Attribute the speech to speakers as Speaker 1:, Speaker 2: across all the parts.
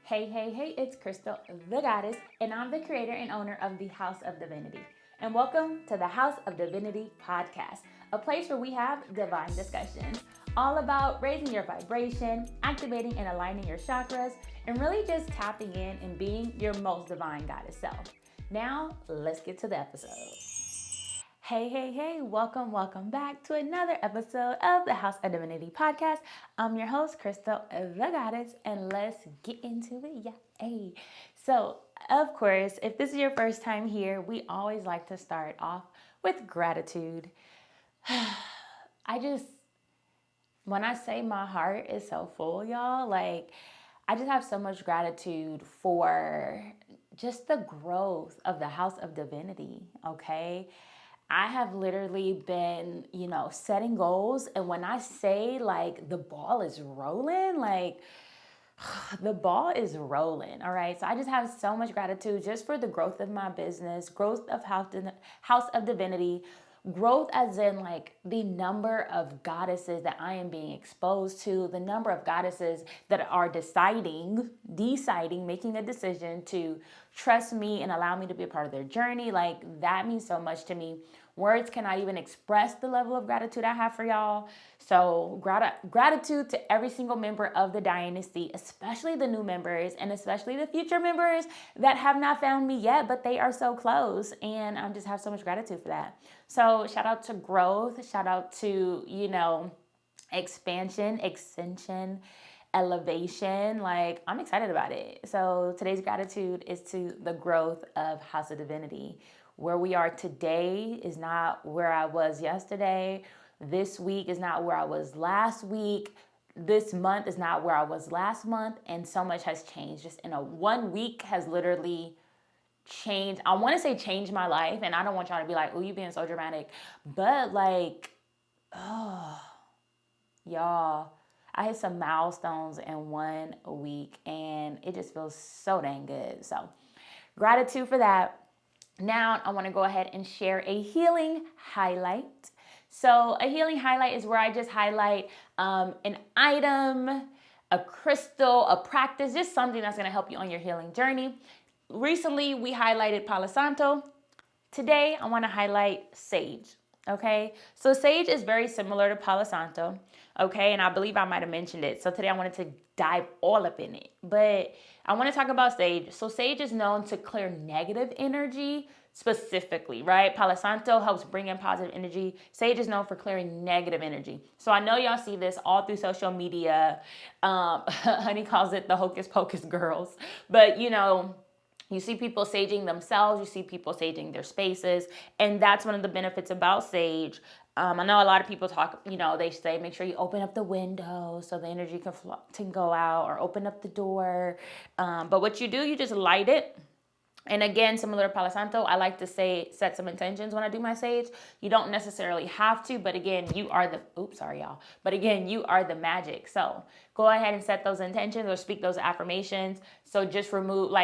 Speaker 1: Hey, hey, hey, it's Krystal The Goddess, and I'm the creator and owner of the House of Divinity. And welcome to the House of Divinity Podcast, a place where we have divine discussions, all about raising your vibration, activating and aligning your chakras, and really just tapping in and being your most divine goddess self. Now, let's get to the episode. Hey, hey, hey, welcome back to another episode of the House of Divinity Podcast. I'm your host, Krystal The Goddess, and let's get into it. Yay. So, of course, if this is your first time here, we always like to start off with gratitude. When I say my heart is so full, y'all, I just have so much gratitude for just the growth of the House of Divinity, okay? I have literally been, setting goals. And when I say the ball is rolling, the ball is rolling. All right. So I just have so much gratitude just for the growth of my business, growth of House of Divinity, growth as in the number of goddesses that I am being exposed to, the number of goddesses that are deciding, making a decision to trust me and allow me to be a part of their journey. That means so much to me. Words cannot even express the level of gratitude I have for y'all. So gratitude to every single member of the dynasty, especially the new members and especially the future members that have not found me yet, but they are so close. And I just have so much gratitude for that. So shout out to growth, shout out to, expansion, extension, elevation. I'm excited about it. So today's gratitude is to the growth of House of Divinity. Where we are today is not where I was yesterday. This week is not where I was last week. This month is not where I was last month. And so much has changed. Just in a 1 week has literally changed. I want to say changed my life. And I don't want y'all to be like, oh, you being so dramatic. But y'all, I hit some milestones in 1 week. And it just feels so dang good. So gratitude for that. Now, I want to go ahead and share a healing highlight. So a healing highlight is where I just highlight an item, a crystal, a practice, just something that's going to help you on your healing journey. Recently, we highlighted Palo Santo. Today, I want to highlight sage. Okay, so sage is very similar to Palo Santo. Okay, and I believe I might have mentioned it. So today I wanted to dive all up in it. But I want to talk about sage. So sage is known to clear negative energy specifically, right? Palo Santo helps bring in positive energy. Sage is known for clearing negative energy. So I know y'all see this all through social media. Honey calls it the hocus pocus girls. But you see people saging themselves. You see people saging their spaces. And that's one of the benefits about sage. I know a lot of people talk, they say make sure you open up the window so the energy can go out, or open up the door. But what you do, you just light it. And again, similar to Palo Santo, I like to set some intentions when I do my sage. You don't necessarily have to, but again, you are the magic. So go ahead and set those intentions or speak those affirmations. So just remove,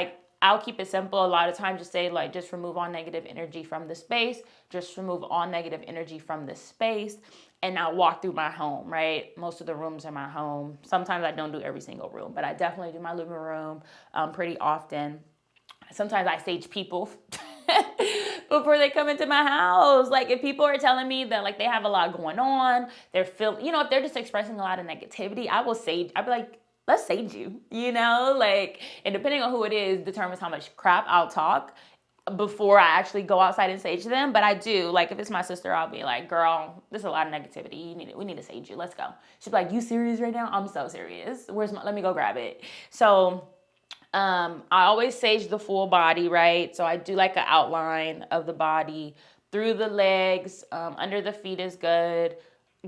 Speaker 1: I'll keep it simple. A lot of times just say just remove all negative energy from the space. Just remove all negative energy from the space. And I'll walk through my home, right? Most of the rooms in my home. Sometimes I don't do every single room, but I definitely do my living room pretty often. Sometimes I sage people before they come into my house. If people are telling me that they have a lot going on, they're if they're just expressing a lot of negativity, I'd be like, let's sage you, and depending on who it is determines how much crap I'll talk before I actually go outside and sage them. But I do, if it's my sister, I'll be like, girl, there's a lot of negativity. We need to sage you. Let's go. She'll be like, you serious right now? I'm so serious. Let me go grab it. So, I always sage the full body, right? So I do an outline of the body through the legs, under the feet is good.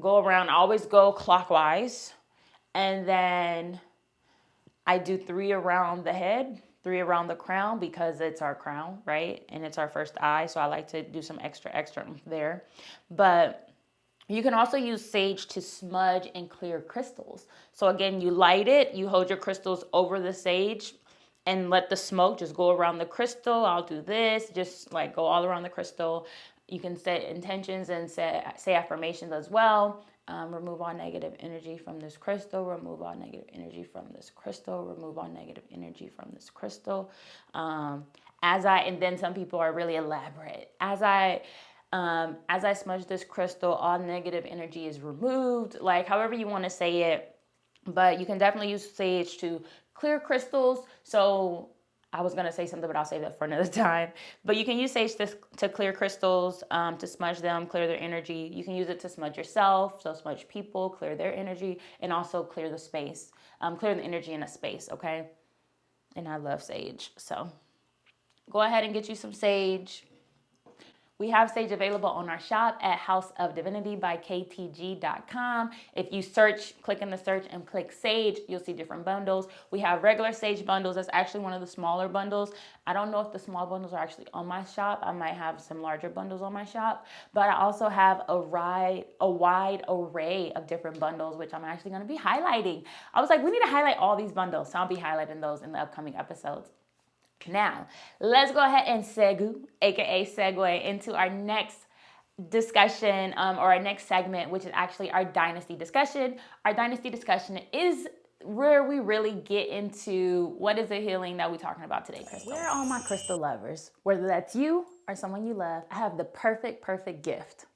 Speaker 1: Go around, I always go clockwise. And then I do 3 around the head, 3 around the crown, because it's our crown, right? And it's our first eye. So I like to do some extra there. But you can also use sage to smudge and clear crystals. So again, you light it, you hold your crystals over the sage and let the smoke just go around the crystal. I'll do this, just go all around the crystal. You can set intentions and say affirmations as well. Remove all negative energy from this crystal. Remove all negative energy from this crystal. Remove all negative energy from this crystal. And then some people are really elaborate. As I smudge this crystal, all negative energy is removed. Like however you want to say it, but you can definitely use sage to clear crystals. So I was going to say something, but I'll save that for another time. But you can use sage to clear crystals, to smudge them, clear their energy. You can use it to smudge yourself, so smudge people, clear their energy, and also clear the space, clear the energy in a space, okay? And I love sage. So go ahead and get you some sage. We have sage available on our shop at House of Divinity by KTG.com. If you click in the search and click sage, you'll see different bundles. We have regular sage bundles. That's actually one of the smaller bundles. I don't know if the small bundles are actually on my shop. I might have some larger bundles on my shop, but I also have a wide array of different bundles, which I'm actually going to be highlighting. I was like, we need to highlight all these bundles, so I'll be highlighting those in the upcoming episodes. Now, let's go ahead and segue into our next discussion or our next segment, which is actually our dynasty discussion. Our dynasty discussion is where we really get into what is the healing that we're talking about today, Krystal. Where are all my crystal lovers? Whether that's you or someone you love, I have the perfect gift.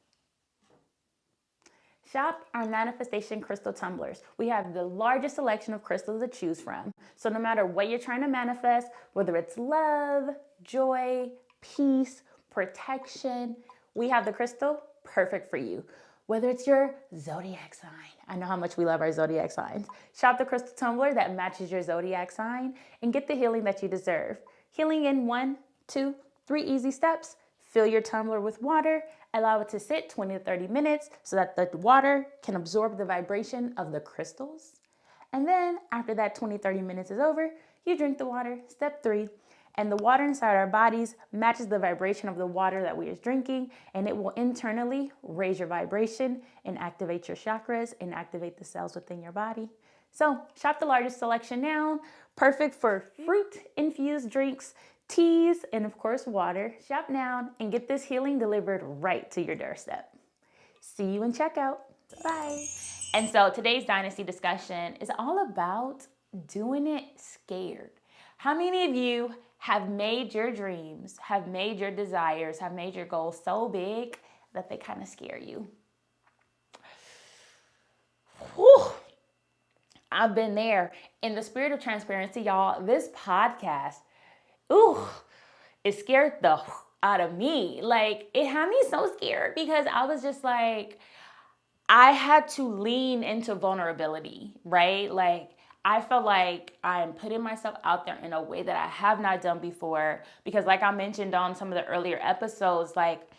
Speaker 1: Shop our manifestation crystal tumblers. We have the largest selection of crystals to choose from. So no matter what you're trying to manifest, whether it's love, joy, peace, protection, we have the crystal perfect for you. Whether it's your zodiac sign. I know how much we love our zodiac signs. Shop the crystal tumbler that matches your zodiac sign and get the healing that you deserve. Healing in 1, 2, 3 easy steps. Fill your tumbler with water. Allow it to sit 20 to 30 minutes so that the water can absorb the vibration of the crystals. And then after that 20, 30 minutes is over, you drink the water. Step 3, and the water inside our bodies matches the vibration of the water that we are drinking, and it will internally raise your vibration and activate your chakras and activate the cells within your body. So shop the largest selection now. Perfect for fruit-infused drinks, teas, and of course water. Shop now and get this healing delivered right to your doorstep. See you in checkout. Bye. And so today's dynasty discussion is all about doing it scared. How many of you have made your dreams, have made your desires, have made your goals so big that they kind of scare you? Whew. I've been there. In the spirit of transparency, y'all, this podcast, it scared the out of me. Like, it had me so scared because I was just like, I had to lean into vulnerability, right? Like, I felt like I'm putting myself out there in a way that I have not done before. Because like I mentioned on some of the earlier episodes, like,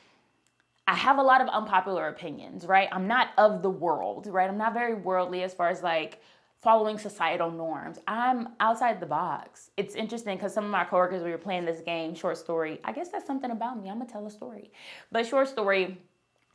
Speaker 1: I have a lot of unpopular opinions, right? I'm not of the world, right? I'm not very worldly as far as like following societal norms. I'm outside the box. It's interesting because some of my coworkers, we were playing this game, short story. I guess that's something about me. I'm gonna tell a story. But short story,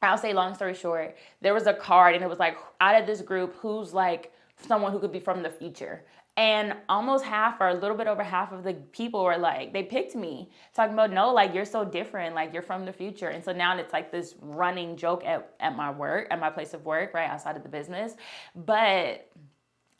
Speaker 1: I'll say long story short, there was a card and it was like, out of this group, who's like someone who could be from the future? And almost half or a little bit over half of the people were like, they picked me, talking about, no, like, you're so different, like, you're from the future. And so now it's like this running joke at my work, at my place of work, right, outside of the business. But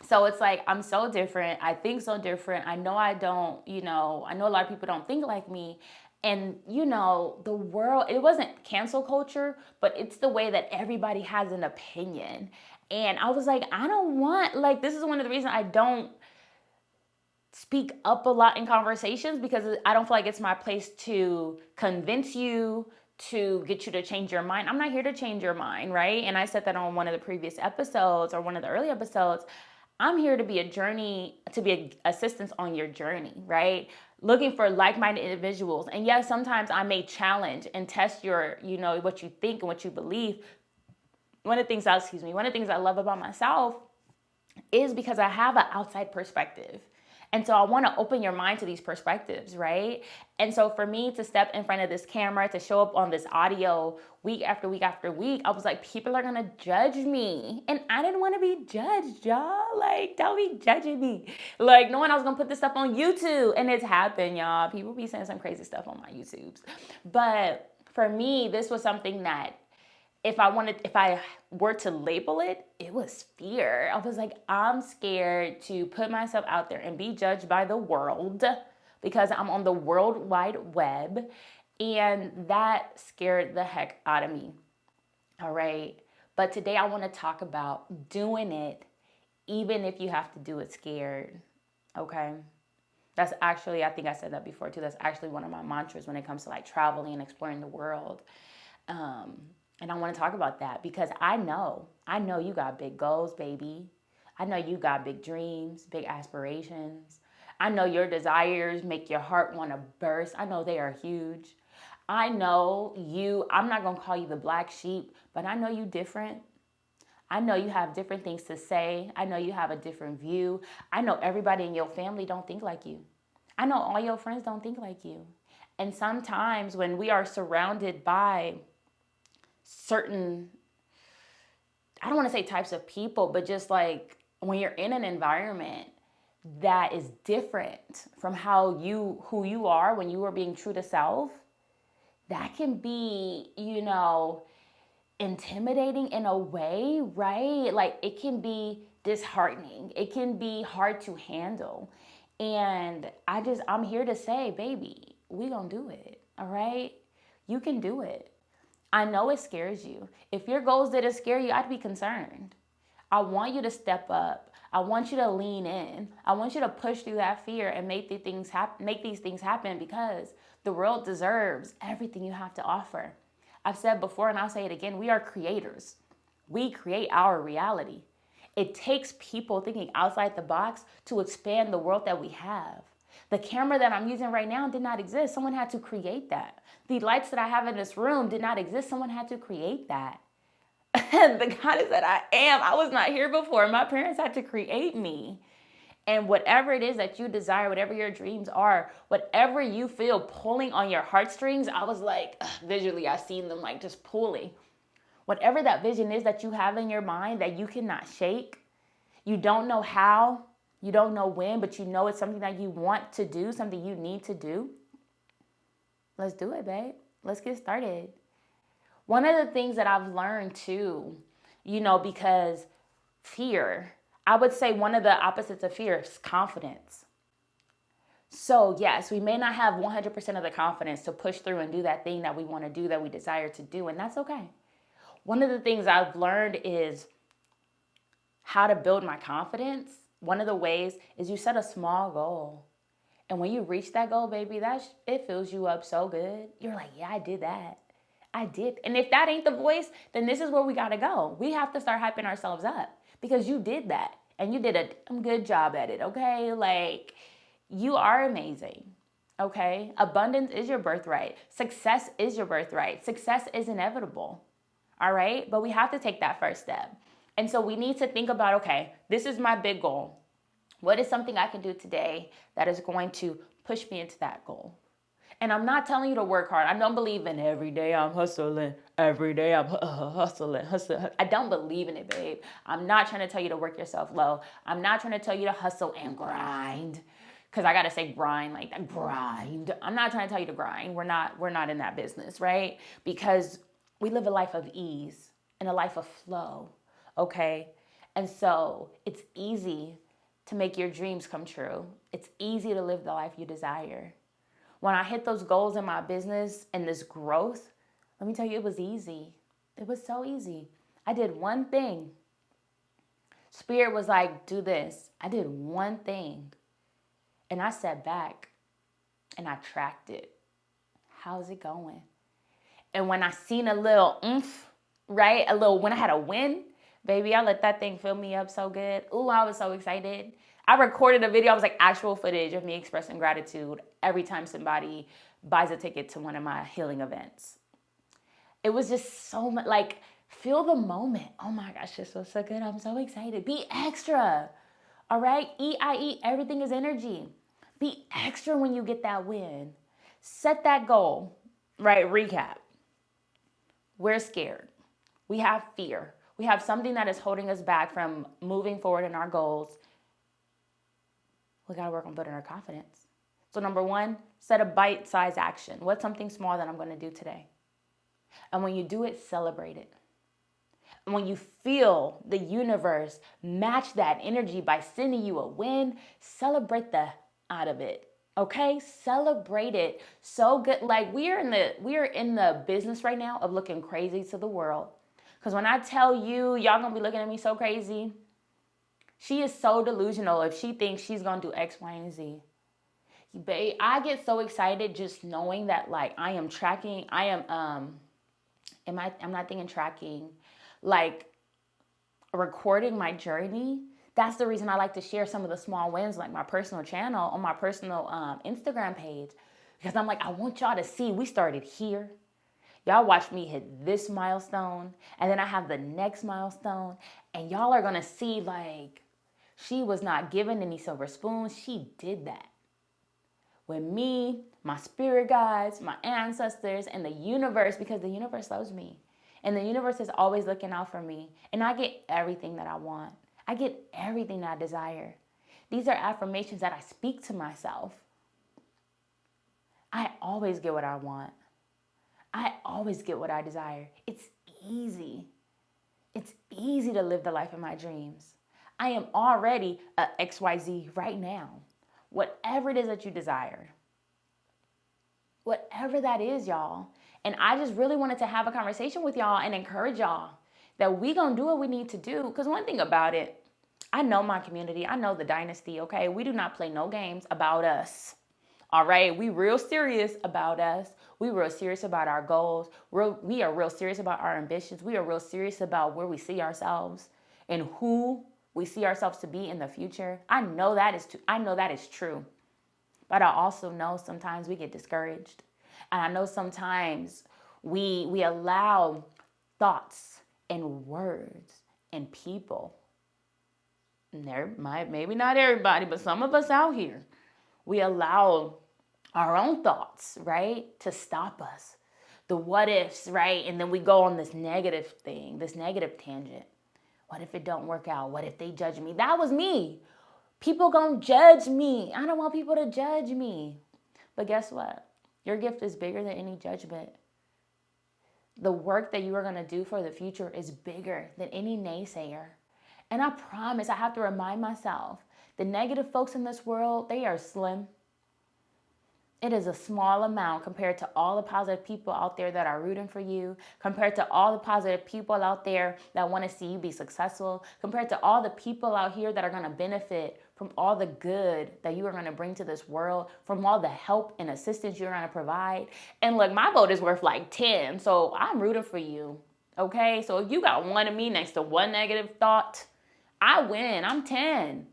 Speaker 1: so it's like, I'm so different. I think so different. I know I don't, I know a lot of people don't think like me. And, the world, it wasn't cancel culture, but it's the way that everybody has an opinion. And I was like, I don't want, like, this is one of the reasons I don't speak up a lot in conversations, because I don't feel like it's my place to convince you, to get you to change your mind. I'm not here to change your mind, right? And I said that on one of the previous episodes or one of the early episodes. I'm here to be assistance on your journey, right? Looking for like-minded individuals. And yes, sometimes I may challenge and test your, what you think and what you believe. One of the things I love about myself is because I have an outside perspective. And so I want to open your mind to these perspectives, right? And so for me to step in front of this camera, to show up on this audio week after week after week, I was like, people are going to judge me. And I didn't want to be judged, y'all. Like, don't be judging me. Like, no one else going to put this stuff on YouTube. And it's happened, y'all. People be saying some crazy stuff on my YouTubes. But for me, this was something that if I were to label it, it was fear. I was like, I'm scared to put myself out there and be judged by the world because I'm on the World Wide Web. And that scared the heck out of me. All right. But today I want to talk about doing it, even if you have to do it scared. Okay. That's actually, I think I said that before too. That's actually one of my mantras when it comes to like traveling and exploring the world. And I want to talk about that because I know you got big goals, baby. I know you got big dreams, big aspirations. I know your desires make your heart want to burst. I know they are huge. I know you, I'm not going to call you the black sheep, but I know you different. I know you have different things to say. I know you have a different view. I know everybody in your family don't think like you. I know all your friends don't think like you. And sometimes when we are surrounded by certain, I don't want to say types of people, but just like when you're in an environment that is different from who you are when you are being true to self, that can be, intimidating in a way, right? Like it can be disheartening. It can be hard to handle. And I'm here to say, baby, we gonna do it, all right? You can do it. I know it scares you. If your goals didn't scare you, I'd be concerned. I want you to step up. I want you to lean in. I want you to push through that fear and make these things happen because the world deserves everything you have to offer. I've said before and I'll say it again, we are creators. We create our reality. It takes people thinking outside the box to expand the world that we have. The camera that I'm using right now did not exist. Someone had to create that. The lights that I have in this room did not exist. Someone had to create that. And the goddess that I am, I was not here before. My parents had to create me. And whatever it is that you desire, whatever your dreams are, whatever you feel pulling on your heartstrings, I was like, visually, I seen them like just pulling. Whatever that vision is that you have in your mind that you cannot shake, you don't know how, you don't know when, but you know it's something that you want to do, something you need to do. Let's do it, babe. Let's get started. One of the things that I've learned too, because fear, I would say one of the opposites of fear is confidence. So yes, we may not have 100% of the confidence to push through and do that thing that we want to do, that we desire to do, and that's okay. One of the things I've learned is how to build my confidence. One of the ways is you set a small goal. And when you reach that goal, baby, it fills you up so good. You're like, yeah, I did that. I did. And if that ain't the voice, then this is where we got to go. We have to start hyping ourselves up because you did that and you did a damn good job at it, okay? Like, you are amazing, okay? Abundance is your birthright. Success is your birthright. Success is inevitable, all right? But we have to take that first step. And so we need to think about, okay, this is my big goal. What is something I can do today that is going to push me into that goal? And I'm not telling you to work hard. I don't believe in every day I'm hustling. Every day I'm hustling. I don't believe in it, babe. I'm not trying to tell you to work yourself low. I'm not trying to tell you to hustle and grind. Because I got to say grind like that. Grind. I'm not trying to tell you to grind. We're not in that business, right? Because we live a life of ease and a life of flow, okay? And so it's easy to make your dreams come true. It's easy to live the life you desire. When I hit those goals in my business and this growth, let me tell you, it was easy. It was so easy. I did one thing. Spirit was like, do this. I did one thing. And I sat back and I tracked it. How's it going? And when I seen a little oomph, right? When I had a win, baby, I let that thing fill me up so good. Ooh, I was so excited. I recorded a video. I was like actual footage of me expressing gratitude every time somebody buys a ticket to one of my healing events. It was just so much, like, feel the moment. Oh my gosh, this was so good. I'm so excited. Be extra. All right? E-I-E, everything is energy. Be extra when you get that win. Set that goal, right? Recap. We're scared. We have fear. We have something that is holding us back from moving forward in our goals. We got to work on building our confidence. So number one, set a bite-sized action. What's something small that I'm going to do today? And when you do it, celebrate it. when you feel the universe match that energy by sending you a win, celebrate the out of it. Okay, celebrate it. So good. Like we are in the business right now of looking crazy to the world. Because when I tell you, y'all gonna be looking at me so crazy. She is so delusional if she thinks she's gonna do X, Y, and Z. Babe, I get so excited just knowing that like I am tracking. I'm not thinking tracking, like recording my journey. That's the reason I like to share some of the small wins, like my personal channel on my personal Instagram page. Because I'm like, I want y'all to see we started here. Y'all watch me hit this milestone. And then I have the next milestone. And y'all are going to see like, she was not given any silver spoons. She did that. With me, my spirit guides, my ancestors, and the universe, because the universe loves me. And the universe is always looking out for me. And I get everything that I want. I get everything that I desire. These are affirmations that I speak to myself. I always get what I want. I always get what I desire. It's easy. It's easy to live the life of my dreams. I am already a XYZ right now. Whatever it is that you desire. Whatever that is, y'all. And I just really wanted to have a conversation with y'all and encourage y'all that we gonna do what we need to do. Because one thing about it, I know my community. I know the dynasty, okay? We do not play no games about us. All right? We real serious about us. We real serious about our goals. We are real serious about our ambitions. We are real serious about where we see ourselves and who we see ourselves to be in the future. I know that is true. But I also know sometimes we get discouraged. And I know sometimes we allow thoughts and words and people. And maybe not everybody, but some of us out here, we allow our own thoughts, right, to stop us. The what ifs, right? And then we go on this negative thing, this negative tangent. What if it don't work out? What if they judge me? That was me. People gonna judge me. I don't want people to judge me. But guess what? Your gift is bigger than any judgment. The work that you are gonna do for the future is bigger than any naysayer. And I promise, I have to remind myself, the negative folks in this world, they are slim. It is a small amount compared to all the positive people out there that are rooting for you, compared to all the positive people out there that want to see you be successful, compared to all the people out here that are going to benefit from all the good that you are going to bring to this world, from all the help and assistance you're going to provide. And look, my vote is worth like 10, so I'm rooting for you, okay? So if you got one of me next to one negative thought, I win. I'm 10.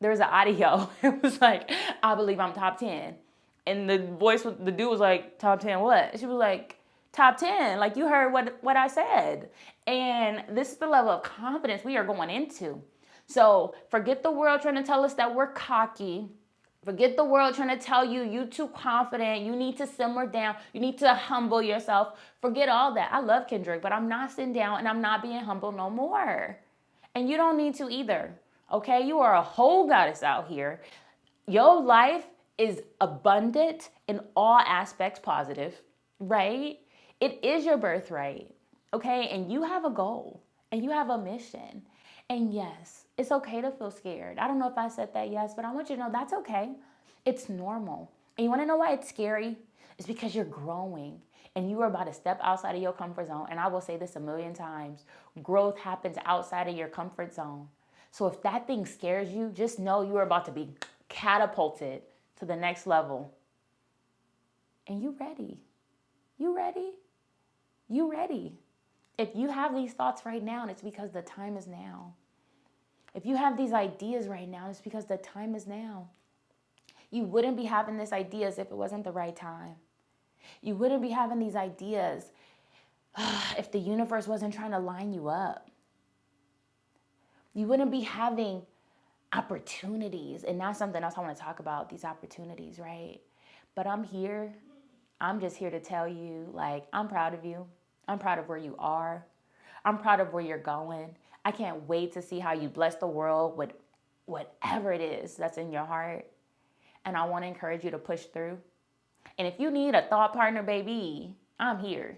Speaker 1: There's an audio. It was like, I believe I'm top 10. And the dude was like, top 10 what? She was like, top 10. Like, you heard what I said. And this is the level of confidence we are going into. So forget the world trying to tell us that we're cocky. Forget the world trying to tell you you too confident. You need to simmer down. You need to humble yourself. Forget all that. I love Kendrick, but I'm not sitting down and I'm not being humble no more. And you don't need to either. Okay? You are a whole goddess out here. Your life is abundant in all aspects positive, right? It is your birthright, okay? And you have a goal and you have a mission. And yes, it's okay to feel scared. I don't know if I said that yes, but I want you to know that's okay. It's normal. And you want to know why it's scary? It's because you're growing and you are about to step outside of your comfort zone. And I will say this a million times. Growth happens outside of your comfort zone. So if that thing scares you, just know you are about to be catapulted to the next level. And you ready. You ready? You ready. If you have these thoughts right now, and it's because the time is now. If you have these ideas right now, it's because the time is now. You wouldn't be having these ideas if it wasn't the right time. You wouldn't be having these ideas if the universe wasn't trying to line you up. You wouldn't be having opportunities. And that's something else I want to talk about, these opportunities, right? But I'm here. I'm just here to tell you, like, I'm proud of you. I'm proud of where you are. I'm proud of where you're going. I can't wait to see how you bless the world with whatever it is that's in your heart. And I want to encourage you to push through. And if you need a thought partner, baby, I'm here.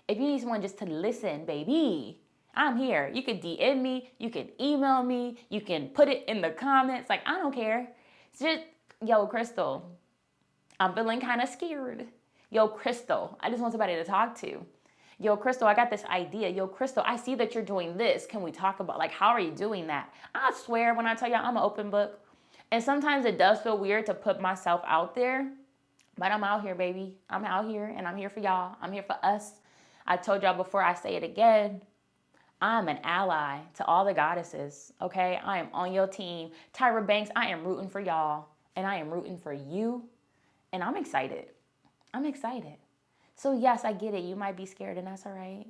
Speaker 1: If you need someone just to listen, baby, I'm here. You can DM me. You can email me. You can put it in the comments. Like, I don't care. It's just, yo, Krystal, I'm feeling kind of scared. Yo, Krystal, I just want somebody to talk to. Yo, Krystal, I got this idea. Yo, Krystal, I see that you're doing this. Can we talk about, like, how are you doing that? I swear when I tell y'all I'm an open book. And sometimes it does feel weird to put myself out there. But I'm out here, baby. I'm out here, and I'm here for y'all. I'm here for us. I told y'all before, I say it again. I'm an ally to all the goddesses, okay? I am on your team. Tyra Banks, I am rooting for y'all, and I am rooting for you, and I'm excited. I'm excited. So yes, I get it. You might be scared, and that's all right.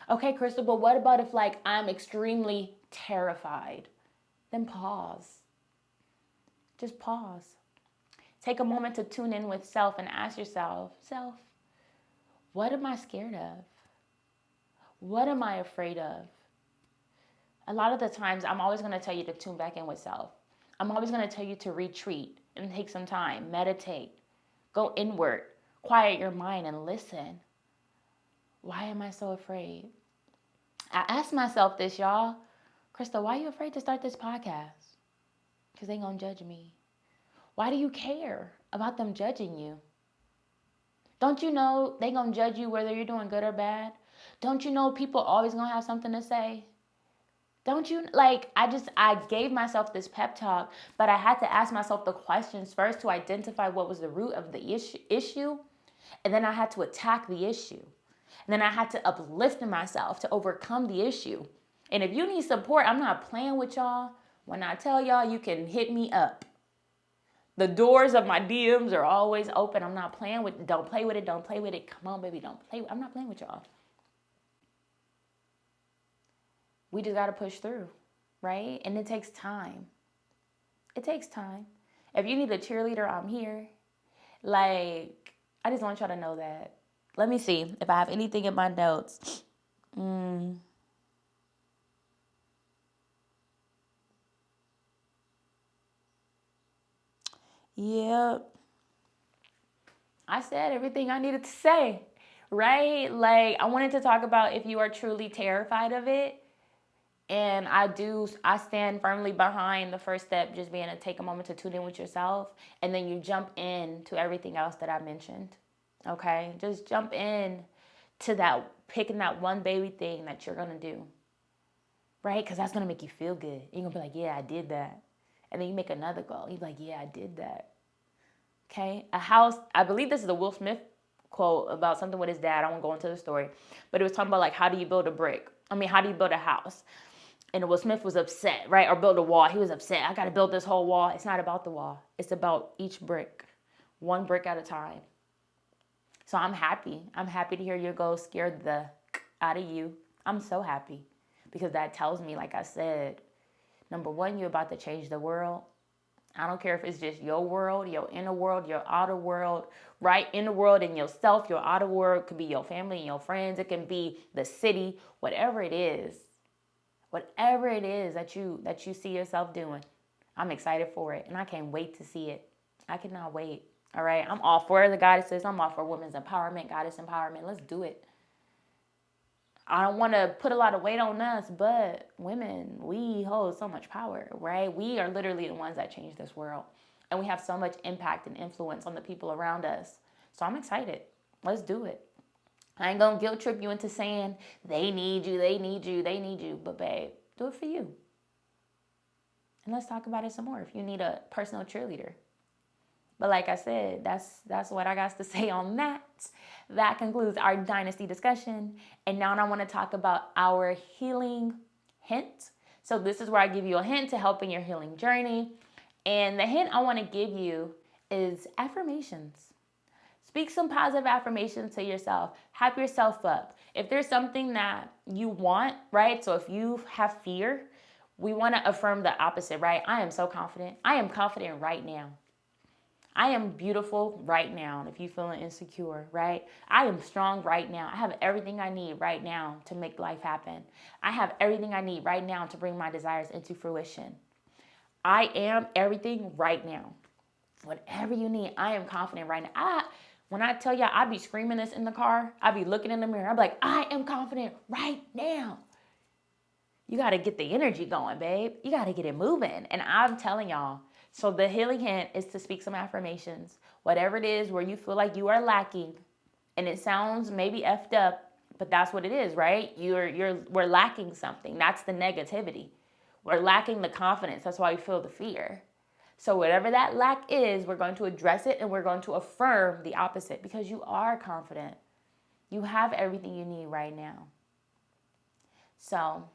Speaker 1: Okay, Krystal, but what about if, like, I'm extremely terrified? Then pause. Just pause. Take a moment to tune in with self and ask yourself, what am I scared of? What am I afraid of? A lot of the times, I'm always going to tell you to tune back in with self. I'm always going to tell you to retreat and take some time, meditate, go inward, quiet your mind and listen. Why am I so afraid? I ask myself this, y'all. Krystal, why are you afraid to start this podcast? Because they're going to judge me. Why do you care about them judging you? Don't you know they're going to judge you whether you're doing good or bad? Don't you know people always going to have something to say? Don't you, like, I gave myself this pep talk, but I had to ask myself the questions first to identify what was the root of the issue. And then I had to attack the issue. And then I had to uplift myself to overcome the issue. And if you need support, I'm not playing with y'all. When I tell y'all, you can hit me up. The doors of my DMs are always open. I'm not playing with it. Don't play with it. Don't play with it. Come on, baby. Don't play. I'm not playing with y'all. We just got to push through, right? And it takes time. It takes time. If you need a cheerleader, I'm here. Like, I just want y'all to know that. Let me see if I have anything in my notes. Yep. I said everything I needed to say, right? Like, I wanted to talk about if you are truly terrified of it. And I stand firmly behind the first step, just being to take a moment to tune in with yourself. And then you jump in to everything else that I mentioned. Okay? Just jump in to that, picking that one baby thing that you're going to do. Right? Because that's going to make you feel good. You're going to be like, yeah, I did that. And then you make another goal. You're like, yeah, I did that. Okay? I believe this is a Will Smith quote about something with his dad. I won't go into the story. But it was talking about, like, how do you build a house? And Will Smith was upset, right? Or build a wall. He was upset. I got to build this whole wall. It's not about the wall. It's about each brick. One brick at a time. So I'm happy. I'm happy to hear your goals scared the out of you. I'm so happy. Because that tells me, like I said, number one, you're about to change the world. I don't care if it's just your world, your inner world, your outer world, right? Inner world and yourself, your outer world could be your family and your friends. It can be the city, whatever it is. Whatever it is that you see yourself doing, I'm excited for it. And I can't wait to see it. I cannot wait. All right. I'm all for the goddesses. I'm all for women's empowerment, goddess empowerment. Let's do it. I don't want to put a lot of weight on us, but women, we hold so much power, right? We are literally the ones that change this world. And we have so much impact and influence on the people around us. So I'm excited. Let's do it. I ain't going to guilt trip you into saying they need you, they need you, they need you. But babe, do it for you. And let's talk about it some more if you need a personal cheerleader. But like I said, that's what I got to say on that. That concludes our dynasty discussion. And now I want to talk about our healing hint. So this is where I give you a hint to help in your healing journey. And the hint I want to give you is affirmations. Speak some positive affirmations to yourself. Hype yourself up. If there's something that you want, right? So if you have fear, we want to affirm the opposite, right? I am so confident. I am confident right now. I am beautiful right now. If you're feeling insecure, right? I am strong right now. I have everything I need right now to make life happen. I have everything I need right now to bring my desires into fruition. I am everything right now. Whatever you need, I am confident right now. When I tell y'all, I be screaming this in the car. I be looking in the mirror. I be like, I am confident right now. you got to get the energy going, babe. You got to get it moving. And I'm telling y'all, so the healing hint is to speak some affirmations. Whatever it is where you feel like you are lacking, and it sounds maybe effed up, but that's what it is, right? We're lacking something. That's the negativity. We're lacking the confidence. That's why we feel the fear. So whatever that lack is, we're going to address it and we're going to affirm the opposite because you are confident. You have everything you need right now. So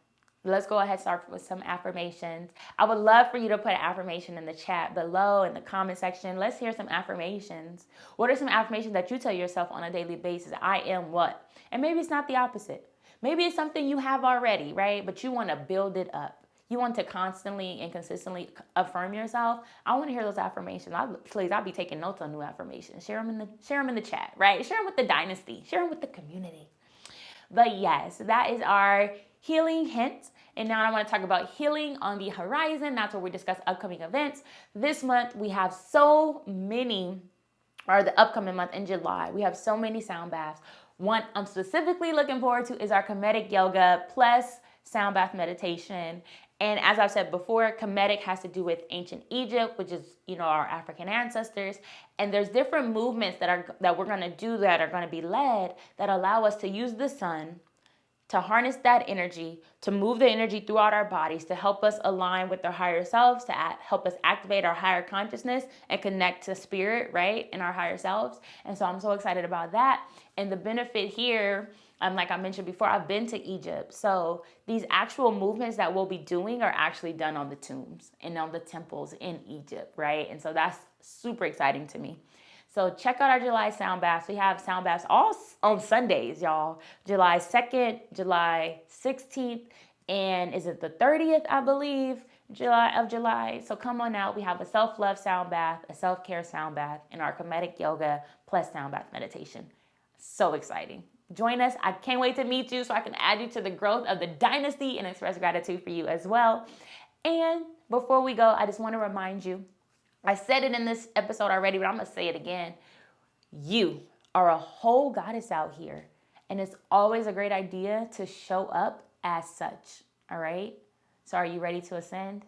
Speaker 1: let's go ahead and start with some affirmations. I would love for you to put an affirmation in the chat below in the comment section. Let's hear some affirmations. What are some affirmations that you tell yourself on a daily basis? I am what? And maybe it's not the opposite. Maybe it's something you have already, right? But you want to build it up. You want to constantly and consistently affirm yourself. I want to hear those affirmations. I'll be taking notes on new affirmations. Share them in the chat, right? Share them with the dynasty. Share them with the community. But yes, that is our healing hint. And now I want to talk about healing on the horizon. That's where we discuss upcoming events. This month, we have so many, or the upcoming month in July, we have so many sound baths. One I'm specifically looking forward to is our Kemetic yoga plus sound bath meditation. And as I've said before, Kemetic has to do with ancient Egypt, which is, our African ancestors. And there's different movements that we're going to do that are going to be led that allow us to use the sun to harness that energy, to move the energy throughout our bodies, to help us align with our higher selves, to help us activate our higher consciousness and connect to spirit, right, and our higher selves. And so I'm so excited about that. And the benefit here, like I mentioned before, I've been to Egypt. So these actual movements that we'll be doing are actually done on the tombs and on the temples in Egypt, right? And so that's super exciting to me. So check out our July sound baths. We have sound baths all on Sundays, y'all. July 2nd, July 16th, and is it the 30th, I believe, July. So come on out. We have a self-love sound bath, a self-care sound bath, and our Kemetic yoga plus sound bath meditation. So exciting. Join us. I can't wait to meet you so I can add you to the growth of the dynasty and express gratitude for you as well. And before we go, I just want to remind you, I said it in this episode already, but I'm going to say it again. You are a whole goddess out here, and it's always a great idea to show up as such, all right? So are you ready to ascend?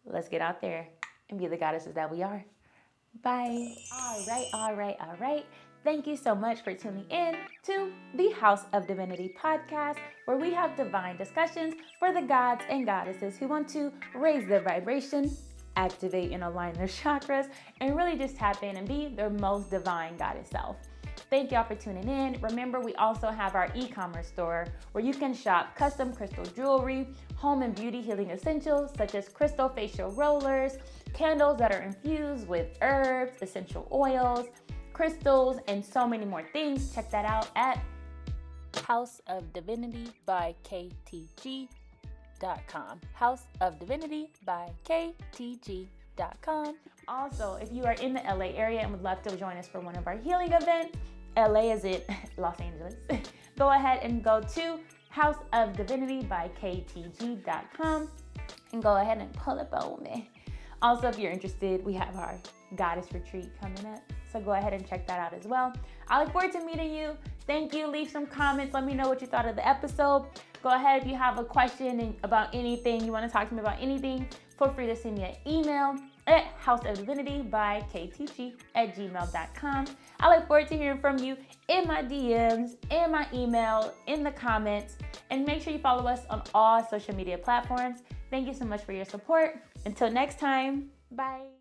Speaker 1: Let's get out there and be the goddesses that we are. Bye. All right. Thank you so much for tuning in to the House of Divinity Podcast, where we have divine discussions for the gods and goddesses who want to raise their vibration, activate and align their chakras, and really just tap in and be their most divine goddess self. Thank y'all for tuning in. Remember, we also have our e-commerce store where you can shop custom crystal jewelry, home and beauty healing essentials such as crystal facial rollers, candles that are infused with herbs, essential oils, crystals, and so many more things. Check that out at House of Divinity by KTG.com. House of Divinity by KTG.com. Also, if you are in the LA area and would love to join us for one of our healing events, LA is it, Los Angeles, go ahead and go to House of Divinity by KTG.com and go ahead and pull up on me. Also, if you're interested, we have our goddess retreat coming up. So go ahead and check that out as well. I look forward to meeting you. Thank you. Leave some comments. Let me know what you thought of the episode. Go ahead if you have a question about anything, you want to talk to me about anything, feel free to send me an email at houseofdivinity@gmail.com. I look forward to hearing from you in my DMs, in my email, in the comments, and make sure you follow us on all social media platforms. Thank you so much for your support. Until next time, bye.